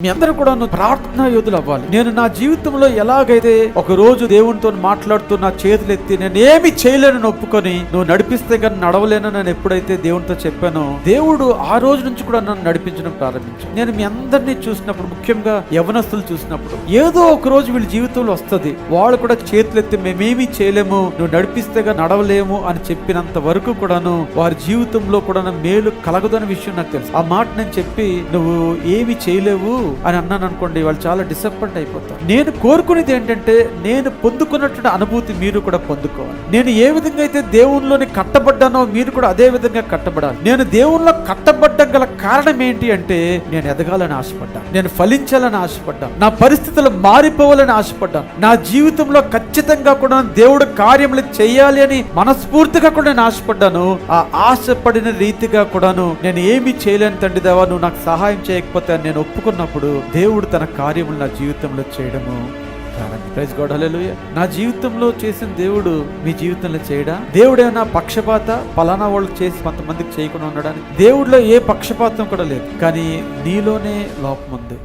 మీ అందరూ కూడా ప్రార్థనా యోధులు అవ్వాలి. నేను నా జీవితంలో ఎలాగైతే ఒక రోజు దేవునితో మాట్లాడుతూ నా చేతులు ఎత్తి నేను ఏమి చేయలేనని ఒప్పుకొని నువ్వు నడిపిస్తే కానీ నడవలేను నేను ఎప్పుడైతే దేవునితో చెప్పానో, దేవుడు ఆ రోజు నుంచి కూడా నన్ను నడిపించడం ప్రారంభించాను. నేను మీ అందరినీ చూసినప్పుడు, ముఖ్యంగా యవనస్తులు చూసినప్పుడు, ఏదో ఒక రోజు వీళ్ళ జీవితంలో వస్తుంది, వాళ్ళు కూడా చేతులు ఎత్తి మేమేమి చేయలేము, నువ్వు నడిపిస్తే కానీ నడవలేము అని చెప్పినంత వరకు కూడాను వారి జీవితంలో కూడా మేలు కలగదు అనే విషయం నాకు తెలుసు. ఆ మాట నేను చెప్పి నువ్వు ఏమి చేయలేవు అని అన్నాను అనుకోండి, వాళ్ళు చాలా డిసప్పాయింట్ అయిపోతారు. నేను కోరుకునేది ఏంటంటే, నేను పొందుకున్నటువంటి అనుభూతి మీరు కూడా పొందుకోవాలి. నేను ఏ విధంగా అయితే దేవునిలోని కట్టబడ్డానో మీరు కూడా అదే విధంగా కట్టబడాలి. నేను దేవునిలో కట్టబడ్డం గల కారణం ఏంటి అంటే, నేను ఎదగాలని ఆశపడ్డాను, నేను ఫలించాలని ఆశపడ్డాను, నా పరిస్థితులు మారిపోవాలని ఆశపడ్డాను, నా జీవితంలో ఖచ్చితంగా కూడా దేవుడు కార్యములు చేయాలి అని మనస్ఫూర్తిగా కూడా నేను ఆశపడ్డాను. ఆ ఆశపడిన రీతిగా కూడాను నేను ఏమి చేయలేని తండ్రి దేవా, నువ్వు నాకు సహాయం చేయకపోతే అని నేను ఒప్పుకున్నప్పుడు దేవుడు తన కార్యములు నా జీవితంలో చేయడము ప్రైజ్ గాడ్, హల్లెలూయా. నా జీవితంలో చేసిన దేవుడు మీ జీవితంలో చేయడా? దేవుడేమన్నా పక్షపాత పలానా వాళ్ళు చేసి కొంతమందికి చేయకుండా ఉండడానికి? దేవుడిలో ఏ పక్షపాతం కూడా లేదు, కానీ నీలోనే లోపం ఉంది.